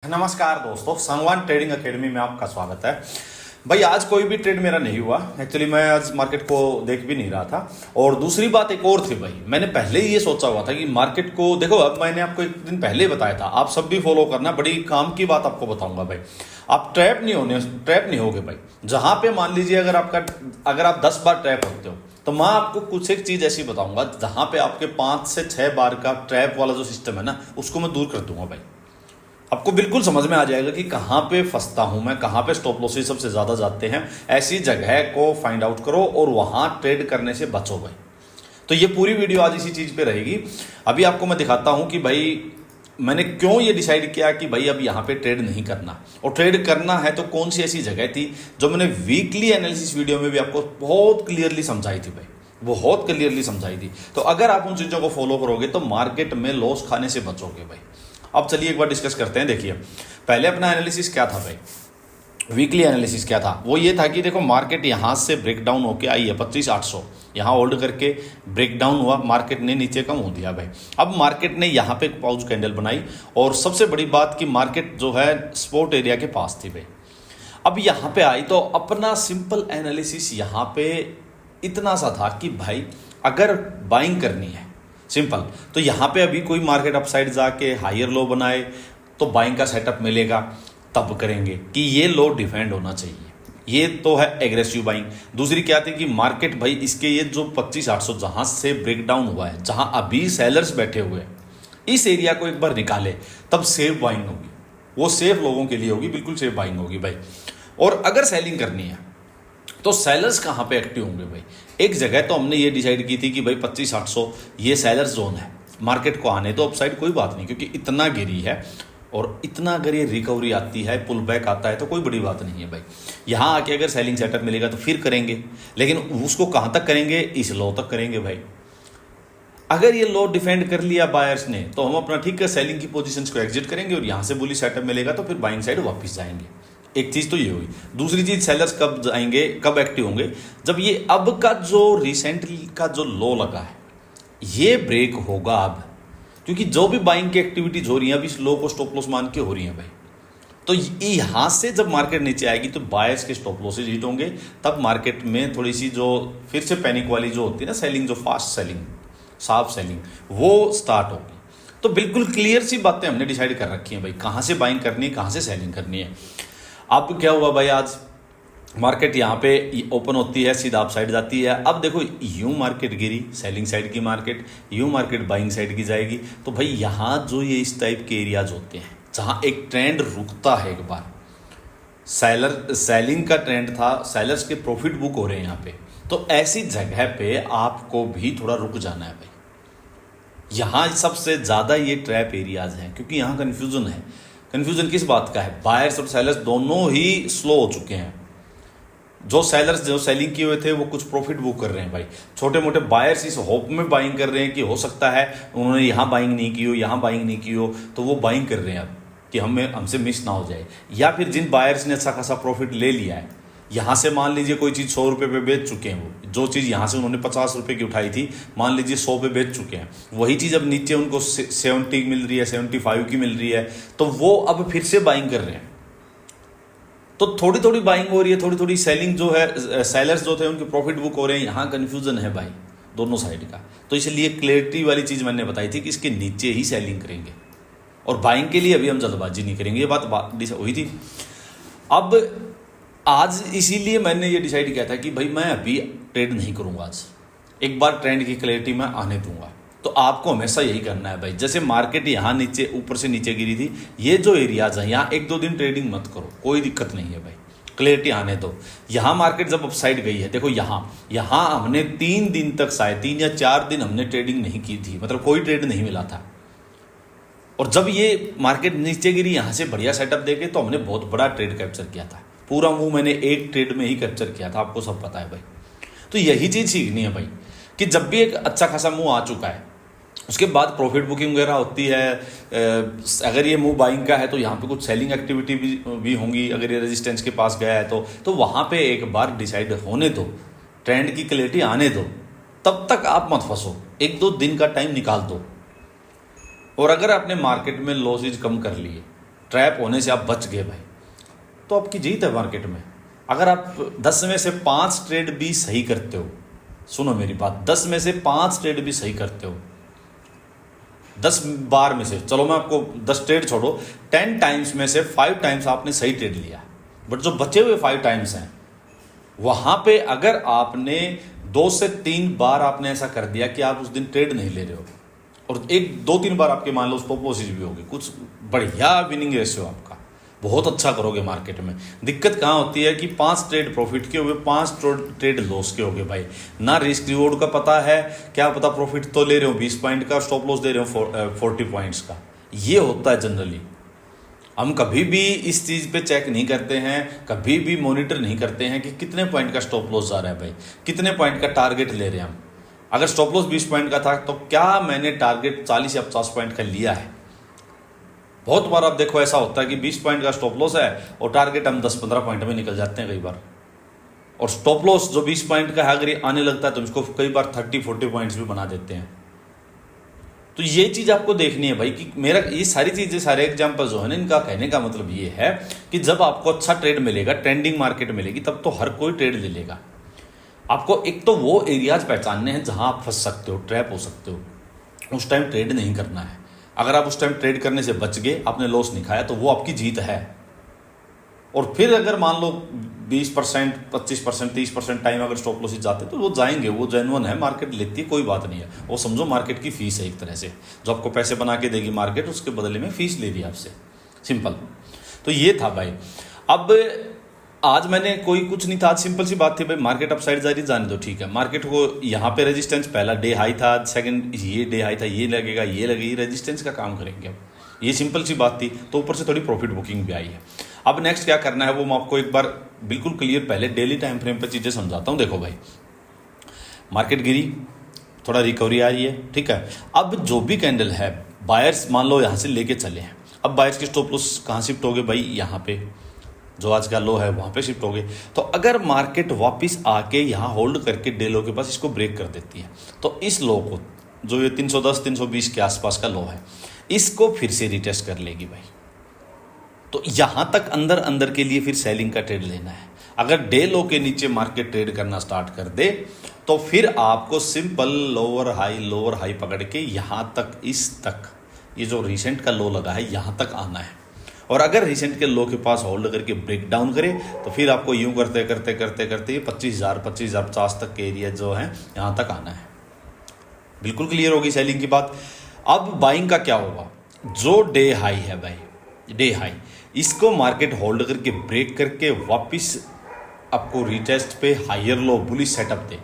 नमस्कार दोस्तों, Sangwan trading academy में आपका स्वागत है। भाई आज कोई भी ट्रेड मेरा नहीं हुआ। एक्चुअली मैं आज मार्केट को देख भी नहीं रहा था। और दूसरी बात एक और थी भाई, मैंने पहले ही ये सोचा हुआ था कि मार्केट को देखो। अब मैंने आपको एक दिन पहले बताया था, आप सब भी फॉलो करना। बड़ी काम की बात आपको बताऊंगा भाई। आप ट्रैप नहीं होगे भाई। जहां पे मान लीजिए अगर आप 10 बार ट्रैप होते हो तो मैं आपको कुछ एक चीज ऐसी बताऊंगा जहां पे आपके 5 से 6 बार का ट्रैप वाला जो सिस्टम है ना, उसको मैं दूर कर दूंगा भाई। आपको बिल्कुल समझ में आ जाएगा कि कहाँ पे फंसता हूं मैं, कहाँ पे स्टॉप लॉसेस सबसे ज्यादा जाते हैं। ऐसी जगह को फाइंड आउट करो और वहां ट्रेड करने से बचो भाई। तो ये पूरी वीडियो आज इसी चीज पे रहेगी। अभी आपको मैं दिखाता हूं कि भाई मैंने क्यों ये डिसाइड किया कि भाई अब यहाँ पे ट्रेड नहीं करना, और ट्रेड करना है तो कौन सी ऐसी जगह थी जो मैंने वीकली एनालिसिस वीडियो में भी आपको बहुत क्लियरली समझाई थी भाई, बहुत क्लियरली समझाई थी। तो अगर आप उन चीजों को फॉलो करोगे तो मार्केट में लॉस खाने से बचोगे भाई। अब चलिए एक बार डिस्कस करते हैं। देखिए पहले अपना एनालिसिस क्या था भाई, वीकली एनालिसिस क्या था। वो ये था कि देखो मार्केट यहां से ब्रेक डाउन होके आई है 25,800, यहां होल्ड करके ब्रेक डाउन हुआ, मार्केट ने नीचे कम हो दिया भाई। अब मार्केट ने यहां पे एक पाउच कैंडल बनाई, और सबसे बड़ी बात कि मार्केट जो है सपोर्ट एरिया के पास थी भाई। अब यहां पे आई तो अपना सिंपल एनालिसिस यहां पे इतना सा था कि भाई अगर बाइंग करनी है सिंपल, तो यहां पे अभी कोई मार्केट अपसाइड जाके हायर लो बनाए तो बाइंग का सेटअप मिलेगा, तब करेंगे कि ये लो डिफेंड होना चाहिए। ये तो है एग्रेसिव बाइंग। दूसरी क्या थी कि मार्केट भाई इसके ये जो 25,800 जहां से ब्रेक डाउन हुआ है, जहां अभी सेलर्स बैठे हुए हैं, इस एरिया को एक बार निकाले तब सेफ बाइंग होगी। वो सेफ लोगों के लिए होगी, बिल्कुल सेफ बाइंग होगी भाई। और अगर सेलिंग करनी है तो सेलर्स कहां पे एक्टिव होंगे भाई। एक जगह तो हमने ये डिसाइड की थी कि भाई 25,800 ये सेलर्स जोन है, मार्केट को आने तो अपसाइड कोई बात नहीं, क्योंकि इतना गिरी है। और इतना अगर ये रिकवरी आती है, पुल बैक आता है तो कोई बड़ी बात नहीं है भाई। यहां आके अगर सेलिंग सेटअप मिलेगा तो फिर करेंगे, लेकिन उसको कहां तक करेंगे, इस लो तक करेंगे भाई। अगर ये लो डिफेंड कर लिया बायर्स ने तो हम अपना ठीक है सेलिंग की पोजीशंस को एग्जिट करेंगे, और यहां से बुलिश सेटअप मिलेगा तो फिर बाइंग साइड वापस जाएंगे। एक चीज तो ये हुई। दूसरी चीज, सेलर्स कब जाएंगे, कब एक्टिव होंगे, जब ये अब का जो रिसेंटली का जो लो लगा है ये ब्रेक होगा अब। क्योंकि जो भी बाइंग की एक्टिविटीज हो रही है अभी इस लो को स्टॉप लॉस मान के हो रही है भाई। तो यहां से जब मार्केट नीचे आएगी तो बायर्स के स्टॉप लॉसेज हिट होंगे, तब मार्केट में थोड़ी सी जो फिर से पैनिक वाली जो होती है ना सेलिंग, जो फास्ट सेलिंग, शार्प सेलिंग, वो स्टार्ट होगी। तो बिल्कुल क्लियर सी बातें हमने डिसाइड कर रखी हैं भाई, कहां से बाइंग करनी है, कहां से सेलिंग करनी है। अब क्या हुआ भाई, आज मार्केट यहाँ पे ओपन होती है, सीधा अप साइड जाती है। अब देखो यूं मार्केट गिरी, सेलिंग साइड की मार्केट, यूं मार्केट बाइंग साइड की जाएगी। तो भाई यहाँ जो ये इस टाइप के एरियाज होते हैं जहाँ एक ट्रेंड रुकता है, एक बार सेलिंग का ट्रेंड था, सेलर्स के प्रॉफिट बुक हो रहे हैं यहाँ पे, तो ऐसी जगह पे आपको भी थोड़ा रुक जाना है भाई। यहाँ सबसे ज्यादा ये ट्रैप एरियाज हैं, क्योंकि यहाँ कंफ्यूजन है। कंफ्यूजन किस बात का है, बायर्स और सेलर्स दोनों ही स्लो हो चुके हैं। जो सेलर्स जो सेलिंग किए हुए थे वो कुछ प्रॉफिट बुक कर रहे हैं भाई। छोटे मोटे बायर्स इस होप में बाइंग कर रहे हैं कि हो सकता है उन्होंने यहाँ बाइंग नहीं की हो, यहाँ बाइंग नहीं की हो, तो वो बाइंग कर रहे हैं अब कि हमसे मिस ना हो जाए। या फिर जिन बायर्स ने अच्छा खासा प्रॉफिट ले लिया है, यहाँ से मान लीजिए कोई चीज़ 100 रुपये पे बेच चुके हैं, वो जो चीज़ यहाँ से उन्होंने 50 रुपये की उठाई थी मान लीजिए 100 पे बेच चुके हैं, वही चीज़ अब नीचे उनको 70 मिल रही है, 75 की मिल रही है, तो वो अब फिर से बाइंग कर रहे हैं। तो थोड़ी थोड़ी बाइंग हो रही है, थोड़ी थोड़ी सेलिंग जो है, सेलर्स जो थे उनके प्रॉफिट बुक हो रहे हैं। यहाँ कन्फ्यूजन है भाई दोनों साइड का। तो इसलिए क्लैरिटी वाली चीज़ मैंने बताई थी कि इसके नीचे ही सेलिंग करेंगे, और बाइंग के लिए अभी हम जल्दबाजी नहीं करेंगे, ये बात हुई थी। अब आज इसीलिए मैंने ये डिसाइड किया था कि भाई मैं अभी ट्रेड नहीं करूंगा, आज एक बार ट्रेंड की क्लैरिटी मैं आने दूंगा। तो आपको हमेशा यही करना है भाई। जैसे मार्केट यहाँ नीचे ऊपर से नीचे गिरी थी, ये जो एरियाज है यहाँ 1-2 दिन ट्रेडिंग मत करो, कोई दिक्कत नहीं है भाई, क्लैरिटी आने दो। यहाँ मार्केट जब अपसाइड गई है, देखो यहाँ हमने 3 दिन तक, शायद 3 या 4 दिन हमने ट्रेडिंग नहीं की थी, मतलब कोई ट्रेड नहीं मिला था। और जब ये मार्केट नीचे गिरी यहाँ से बढ़िया सेटअप देके, तो हमने बहुत बड़ा ट्रेड कैप्चर किया था। पूरा मुंह मैंने एक ट्रेड में ही कैप्चर किया था, आपको सब पता है भाई। तो यही चीज सीखनी है भाई कि जब भी एक अच्छा खासा मुंह आ चुका है, उसके बाद प्रॉफिट बुकिंग वगैरह होती है। अगर ये मूव बाइंग का है तो यहाँ पे कुछ सेलिंग एक्टिविटी भी होंगी। अगर ये रेजिस्टेंस के पास गया है तो वहाँ पे एक बार डिसाइड होने दो, ट्रेंड की क्लैरिटी आने दो, तब तक आप मत फंसो, 1-2 दिन का टाइम निकाल दो। और अगर आपने मार्केट में लॉसेज कम कर लिए, ट्रैप होने से आप बच गए भाई, तो आपकी जीत है मार्केट में। अगर आप 10 में से 5 ट्रेड भी सही करते हो, सुनो मेरी बात, 10 में से 5 ट्रेड भी सही करते हो, 10 बार में से, चलो मैं आपको 10 ट्रेड छोड़ो, 10 टाइम्स में से 5 टाइम्स आपने सही ट्रेड लिया, बट जो बचे हुए 5 टाइम्स हैं वहां पे अगर आपने 2 से 3 बार आपने ऐसा कर दिया कि आप उस दिन ट्रेड नहीं ले रहे हो, और 1-2-3 बार आपके मान लो स्टॉप लॉसेज भी होगी, कुछ बढ़िया विनिंग रेशियो आपका, बहुत अच्छा करोगे मार्केट में। दिक्कत कहाँ होती है कि 5 ट्रेड प्रॉफिट के हुए, 5 ट्रेड लॉस के हो गए भाई, ना रिस्क रिवॉर्ड का पता है, क्या पता प्रॉफिट तो ले रहे हो 20 पॉइंट का, स्टॉप लॉस दे रहे हो 40 पॉइंट्स का। ये होता है जनरली। हम कभी भी इस चीज़ पे चेक नहीं करते हैं, कभी भी मॉनिटर नहीं करते हैं कि कितने पॉइंट का स्टॉप लॉस जा रहा है भाई, कितने पॉइंट का टारगेट ले रहे हैं हम। अगर स्टॉप लॉस 20 पॉइंट का था तो क्या मैंने टारगेट 40 या 50 पॉइंट का लिया है। बहुत बार आप देखो ऐसा होता है कि 20 पॉइंट का स्टॉप लॉस है और टारगेट हम 10-15 पॉइंट में निकल जाते हैं कई बार, और स्टॉप लॉस जो 20 पॉइंट का है अगर ये आने लगता है तो इसको कई बार 30-40 पॉइंट्स भी बना देते हैं। तो ये चीज़ आपको देखनी है भाई कि मेरा ये सारी चीज़ें, सारे एग्जांपल जो है ना, इनका कहने का मतलब ये है कि जब आपको अच्छा ट्रेड मिलेगा, ट्रेंडिंग मार्केट मिलेगी, तब तो हर कोई ट्रेड ले लेगा। आपको एक तो वो एरियाज पहचानने हैं जहां आप फंस सकते हो, ट्रैप हो सकते हो, उस टाइम ट्रेड नहीं करना है। अगर आप उस टाइम ट्रेड करने से बच गए, आपने लॉस नहीं खाया, तो वो आपकी जीत है। और फिर अगर मान लो 20%, 25%, 30% टाइम अगर स्टॉप लॉसेज जाते तो वो जाएंगे, वो जेन्युइन है, मार्केट लेती है, कोई बात नहीं है। वो समझो मार्केट की फीस है एक तरह से, जो आपको पैसे बना के देगी मार्केट, उसके बदले में फीस ले रही है आपसे, सिंपल। तो ये था भाई। अब आज मैंने कोई कुछ नहीं था, आज सिंपल सी बात थी भाई, मार्केट अपसाइड जा रही, जाने दो, ठीक है। मार्केट को यहाँ पे रेजिस्टेंस, पहला डे हाई था, सेकंड ये डे हाई था, ये लगेगा, ये लगेगी, रेजिस्टेंस का काम करेंगे अब, ये सिंपल सी बात थी। तो ऊपर से थोड़ी प्रॉफिट बुकिंग भी आई है। अब नेक्स्ट क्या करना है वो मैं आपको एक बार बिल्कुल क्लियर, पहले डेली टाइम फ्रेम पे चीज़ें समझाता हूँ। देखो भाई, मार्केट गिरी, थोड़ा रिकवरी आ रही है, ठीक है। अब जो भी कैंडल है, बायर्स मान लो यहाँ से लेके चले हैं, अब बायर्स के स्टॉप लॉस कहाँ शिफ्ट हो गए भाई, यहाँ पे जो आज का लो है वहाँ पे शिफ्ट हो गए। तो अगर मार्केट वापस आके यहाँ होल्ड करके डे लो के पास इसको ब्रेक कर देती है, तो इस लो को, जो ये 310-320 के आसपास का लो है, इसको फिर से रिटेस्ट कर लेगी भाई। तो यहाँ तक अंदर अंदर के लिए फिर सेलिंग का ट्रेड लेना है। अगर डे लो के नीचे मार्केट ट्रेड करना स्टार्ट कर दे तो फिर आपको सिंपल लोअर हाई पकड़ के यहाँ तक, इस तक, ये जो रिसेंट का लो लगा है यहाँ तक आना है। और अगर रिसेंट के लो के पास होल्ड करके ब्रेक डाउन करे तो फिर आपको यूं करते करते करते करते 25,000-25,050 तक के एरिया जो है यहाँ तक आना है। बिल्कुल क्लियर होगी सेलिंग की बात। अब बाइंग का क्या होगा, जो डे हाई है भाई, डे हाई, इसको मार्केट होल्ड करके ब्रेक करके वापस आपको रिटेस्ट पे हायर लो बुलिश सेटअप दे,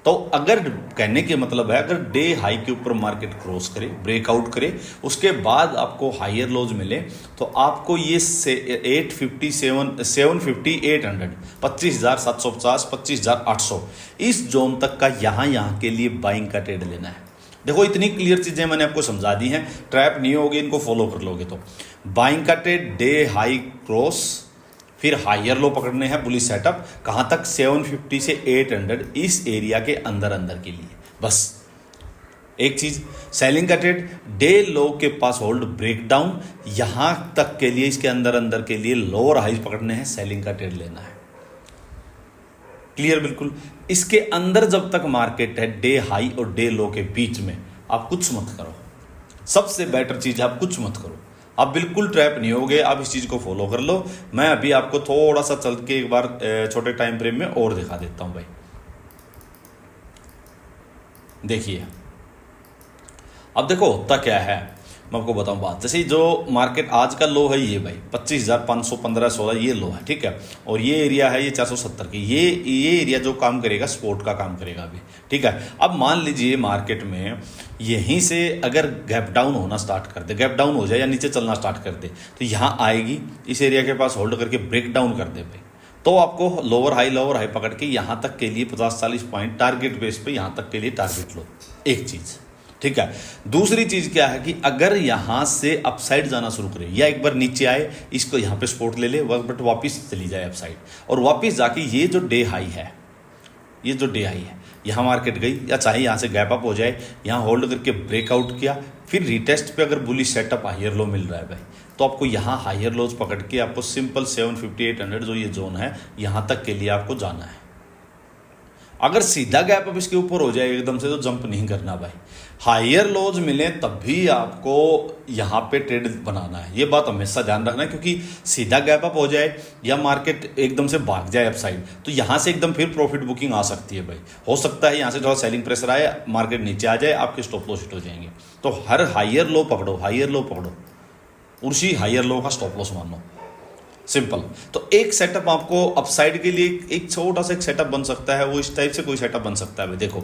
तो अगर कहने के मतलब है अगर डे हाई के ऊपर मार्केट क्रॉस करे, ब्रेकआउट करे, उसके बाद आपको हायर लोज मिले, तो आपको ये 750, 800, 25,750, 25,800 इस जोन तक का यहाँ के लिए बाइंग का ट्रेड लेना है। देखो इतनी क्लियर चीजें मैंने आपको समझा दी हैं, ट्रैप नहीं होगी, इनको फॉलो कर लोगे तो। बाइंग का ट्रेड, डे हाई क्रॉस, फिर हायर लो पकड़ने हैं, बुलिश सेटअप कहाँ तक, 750 से 800 इस एरिया के अंदर अंदर के लिए। बस एक चीज, सेलिंग का ट्रेड, डे लो के पास होल्ड ब्रेकडाउन, यहां तक के लिए, इसके अंदर अंदर के लिए लोअर हाई पकड़ने हैं, सेलिंग का ट्रेड लेना है। क्लियर बिल्कुल। इसके अंदर जब तक मार्केट है डे हाई और डे लो के बीच में, आप कुछ मत करो। सबसे बेटर चीज है आप कुछ मत करो, आप बिल्कुल ट्रैप नहीं होगे, आप इस चीज को फॉलो कर लो। मैं अभी आपको थोड़ा सा चल के एक बार छोटे टाइम फ्रेम में और दिखा देता हूं भाई। देखिए अब देखो होता क्या है, मैं आपको बताऊं बात। जैसे जो मार्केट आज का लो है ये भाई 25,500, 15-16 ये लो है, ठीक है। और ये एरिया है ये 470 की, ये एरिया जो काम करेगा स्पोर्ट का काम करेगा अभी, ठीक है। अब मान लीजिए मार्केट में यहीं से अगर गैप डाउन होना स्टार्ट कर दे, गैप डाउन हो जाए या नीचे चलना स्टार्ट कर दे, तो यहाँ आएगी, इस एरिया के पास होल्ड करके ब्रेक डाउन कर दे भाई, तो आपको लोअर हाई पकड़ के यहाँ तक के लिए 50-40 पॉइंट टारगेट बेस पे यहाँ तक के लिए टारगेट लो, एक चीज, ठीक है। दूसरी चीज क्या है कि अगर यहां से अपसाइड जाना शुरू करे या एक बार नीचे आए, इसको यहां पे सपोर्ट ले ले, बट वापस चली जाए अपसाइड, और वापस जाके ये जो डे हाई है, यहां मार्केट गई, या चाहे यहां से गैप अप हो जाए, यहां होल्ड करके ब्रेकआउट किया, फिर रिटेस्ट पे अगर बुलिश सेटअप हायर लो मिल रहा है भाई, तो आपको यहाँ हायर लोज पकड़ के आपको सिंपल 750 800 जो ये जोन है यहाँ तक के लिए आपको जाना है। अगर सीधा गैप अप इसके ऊपर हो जाए एकदम से तो जंप नहीं करना भाई, हायर लोज मिले तब भी आपको यहाँ पे ट्रेड बनाना है। ये बात हमेशा ध्यान रखना है, क्योंकि सीधा गैप अप हो जाए या मार्केट एकदम से भाग जाए अपसाइड तो यहाँ से एकदम फिर प्रॉफिट बुकिंग आ सकती है भाई। हो सकता है यहाँ से थोड़ा सेलिंग प्रेशर आए, मार्केट नीचे आ जाए, आपके स्टॉप लॉस हिट हो जाएंगे। तो हर हायर लो पकड़ो, हायर लो पकड़ो, उसी हायर लो का स्टॉप लॉस मानो, सिंपल। तो एक सेटअप आपको अपसाइड के लिए एक छोटा सा एक सेटअप बन सकता है, वो इस टाइप से कोई सेटअप बन सकता है भाई। देखो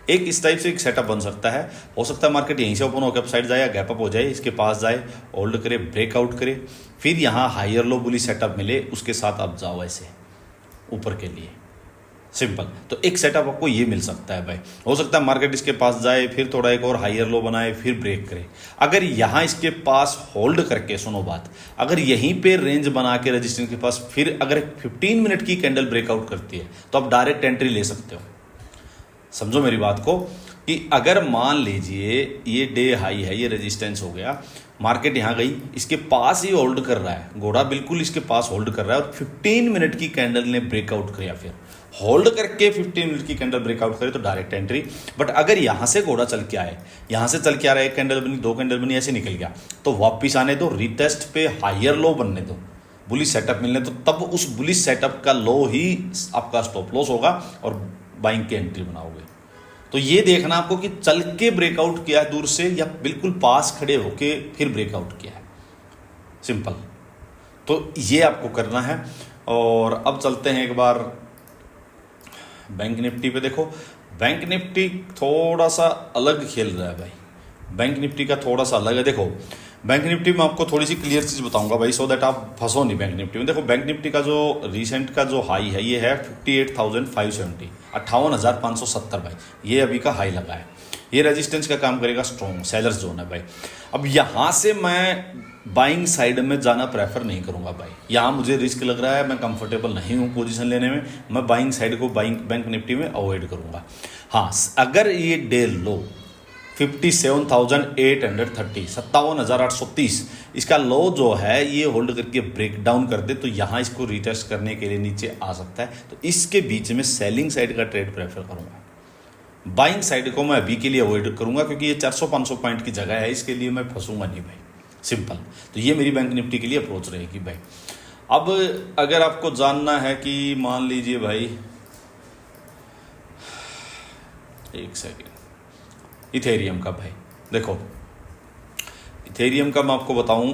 एक इस टाइप से एक सेटअप बन सकता है, हो सकता है मार्केट यहीं से ओपन होकर अपसाइड जाए या गैप अप हो जाए, इसके पास जाए, होल्ड करे, ब्रेकआउट करे, फिर यहाँ हायर लो बुली सेटअप मिले, उसके साथ आप जाओ ऐसे ऊपर के लिए, सिंपल। तो एक सेटअप आपको ये मिल सकता है भाई। हो सकता है मार्केट इसके पास जाए, फिर थोड़ा एक और हायर लो बनाए, फिर ब्रेक करे। अगर यहाँ इसके पास होल्ड करके, सुनो बात, अगर यहीं पे रेंज बना के रजिस्टेंस के पास फिर अगर 15 मिनट की कैंडल ब्रेकआउट करती है तो आप डायरेक्ट एंट्री ले सकते हो। समझो मेरी बात को कि अगर मान लीजिए ये डे हाई है, ये रेजिस्टेंस हो गया, मार्केट यहाँ गई, इसके पास ही होल्ड कर रहा है, घोड़ा बिल्कुल इसके पास होल्ड कर रहा है और 15 मिनट की कैंडल ने ब्रेकआउट किया, फिर होल्ड करके 15 मिनट की कैंडल ब्रेकआउट करे तो डायरेक्ट एंट्री। बट अगर यहाँ से घोड़ा चल के आए, यहाँ से चल के आ रहा है, एक कैंडल बनी, दो कैंडल बनी, ऐसे निकल गया, तो वापिस आने दो, रिटेस्ट पे हायर लो बनने दो, बुलिश सेटअप मिलने दो, तब उस बुलिश सेटअप का लो ही आपका स्टॉप लॉस होगा और बाइंग की एंट्री बनाओगे। तो ये देखना आपको कि चल के ब्रेकआउट किया है दूर से या बिल्कुल पास खड़े होके फिर ब्रेकआउट किया है, सिंपल। तो ये आपको करना है। और अब चलते हैं एक बार बैंक निफ्टी पे। देखो बैंक निफ्टी थोड़ा सा अलग खेल रहा है भाई, बैंक निफ्टी का थोड़ा सा अलग है। देखो बैंक निफ्टी में आपको थोड़ी सी क्लियर चीज़ बताऊंगा भाई, सो दैट आप फंसो नहीं बैंक निफ्टी में। देखो बैंक निफ्टी का जो रिसेंट का जो हाई है ये है 58,570, 58,570 भाई, ये अभी का हाई लगा है। ये रेजिस्टेंस का काम करेगा, स्ट्रॉन्ग सेलर्स जोन है भाई। अब यहाँ से मैं बाइंग साइड में जाना प्रेफर नहीं करूंगा भाई, यहाँ मुझे रिस्क लग रहा है, मैं कंफर्टेबल नहीं हूँ पोजीशन लेने में, मैं बाइंग साइड को बैंक निफ्टी में अवॉइड करूंगा। हाँ, अगर ये डे लो 57,830, 57,830 इसका लो जो है ये होल्ड करके ब्रेक डाउन कर दे तो यहाँ इसको रिटेस्ट करने के लिए नीचे आ सकता है। तो इसके बीच में सेलिंग साइड का ट्रेड प्रेफर करूंगा, बाइंग साइड को मैं अभी के लिए अवॉइड करूंगा, क्योंकि ये 400-500 पॉइंट की जगह है, इसके लिए मैं फंसूंगा नहीं भाई, सिंपल। तो ये मेरी बैंक निफ्टी के लिए अप्रोच रहेगी भाई। अब अगर आपको जानना है कि मान लीजिए भाई, एक सेकेंड, इथेरियम का भाई, देखो इथेरियम का मैं आपको बताऊं,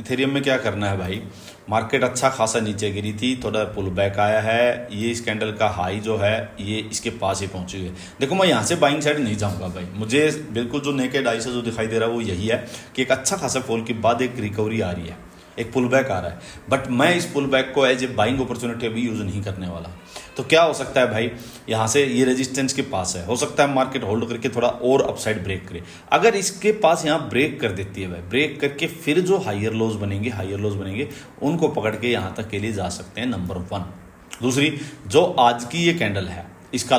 इथेरियम में क्या करना है भाई। मार्केट अच्छा खासा नीचे गिरी थी, थोड़ा पुल बैक आया है, ये इस कैंडल का हाई जो है ये इसके पास ही पहुंची है। देखो मैं यहाँ से बाइंग साइड नहीं जाऊँगा भाई, मुझे बिल्कुल जो नेकेड आई से जो दिखाई दे रहा है वो यही है कि एक अच्छा खासा फॉल के बाद एक रिकवरी आ रही है, एक पुल बैक आ रहा है, बट मैं इस पुल बैक को एज ए बाइंग अपॉर्चुनिटी अभी यूज़ नहीं करने वाला। तो क्या हो सकता है भाई, यहाँ से ये रेजिस्टेंस के पास है, हो सकता है मार्केट होल्ड करके थोड़ा और अपसाइड ब्रेक करे। अगर इसके पास यहाँ ब्रेक कर देती है भाई, ब्रेक करके फिर जो हायर लोज बनेंगे उनको पकड़ के यहाँ तक के लिए जा सकते हैं, नंबर 1। दूसरी, जो आज की ये कैंडल है इसका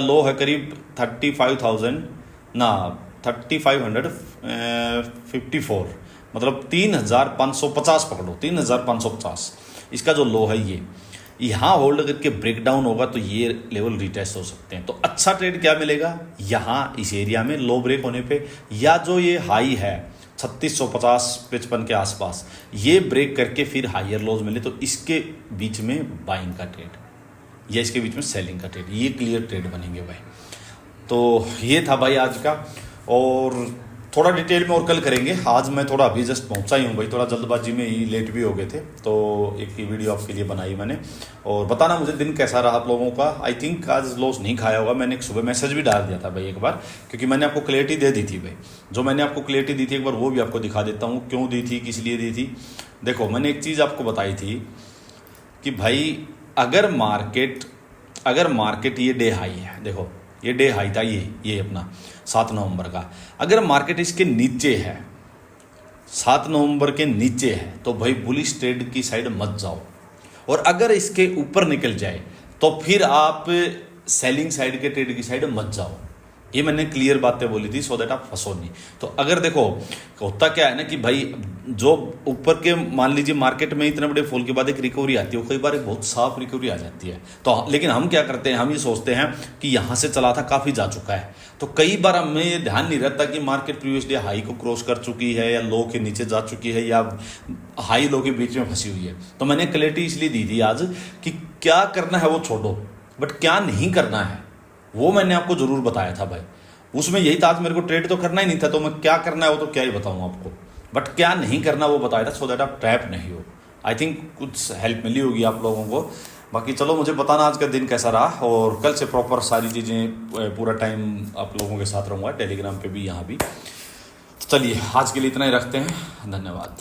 लो है करीब 3554, मतलब 3,550 पकड़ो, 3,550 इसका जो लो है ये यहाँ होल्ड करके ब्रेक डाउन होगा तो ये लेवल रिटेस्ट हो सकते हैं। तो अच्छा ट्रेड क्या मिलेगा यहाँ इस एरिया में लो ब्रेक होने पे, या जो ये हाई है 3650-55 के आसपास ये ब्रेक करके फिर हायर लोज मिले तो इसके बीच में बाइंग का ट्रेड या इसके बीच में सेलिंग का ट्रेड, ये क्लियर ट्रेड बनेंगे भाई। तो ये था भाई आज का, और थोड़ा डिटेल में और कल करेंगे। आज मैं थोड़ा अभी जस्ट पहुंचा ही हूँ भाई, थोड़ा जल्दबाजी में ही लेट भी हो गए थे, तो एक ही वीडियो आपके लिए बनाई मैंने। और बताना मुझे दिन कैसा रहा आप लोगों का। आई थिंक आज लॉस नहीं खाया होगा, मैंने एक सुबह मैसेज भी डाल दिया था भाई एक बार, क्योंकि मैंने आपको क्लैरिटी दे दी थी भाई। जो मैंने आपको क्लैरिटी दी थी एक बार वो भी आपको दिखा देता हूँ, क्यों दी थी, किस लिए दी थी। देखो मैंने एक चीज़ आपको बताई थी कि भाई अगर मार्केट ये डे हाई है, देखो ये डे हाई था ये अपना 7 नवंबर का, अगर मार्केट इसके नीचे है, 7 नवंबर के नीचे है, तो भाई बुलिश ट्रेड की साइड मत जाओ। और अगर इसके ऊपर निकल जाए तो फिर आप सेलिंग साइड के ट्रेड की साइड मत जाओ। ये मैंने क्लियर बातें बोली थी, सो दैट आप फंसो नहीं। तो अगर देखो होता क्या है ना कि भाई जो ऊपर के मान लीजिए मार्केट में इतने बड़े फॉल के बाद एक रिकवरी आती है, वो कई बार एक बहुत साफ रिकवरी आ जाती है। तो लेकिन हम क्या करते हैं, हम ये सोचते हैं कि यहाँ से चला था काफ़ी जा चुका है, तो कई बार हमें ये ध्यान नहीं रहता कि मार्केट प्रीवियस डे हाई को क्रॉस कर चुकी है या लो के नीचे जा चुकी है या हाई लो के बीच में फंसी हुई है। तो मैंने क्लैरिटी इसलिए दी थी आज कि क्या करना है वो छोड़ो, बट क्या नहीं करना है वो मैंने आपको जरूर बताया था भाई। उसमें यही था, आज मेरे को ट्रेड तो करना ही नहीं था, तो मैं क्या करना है वो तो क्या ही बताऊं आपको, बट क्या नहीं करना वो बताया था, सो दैट आप ट्रैप नहीं हो। आई थिंक कुछ हेल्प मिली होगी आप लोगों को। बाकी चलो मुझे बताना आज का दिन कैसा रहा, और कल से प्रॉपर सारी चीज़ें पूरा टाइम आप लोगों के साथ रहूँगा, टेलीग्राम पे भी, यहाँ भी। तो चलिए आज के लिए इतना ही रखते हैं, धन्यवाद।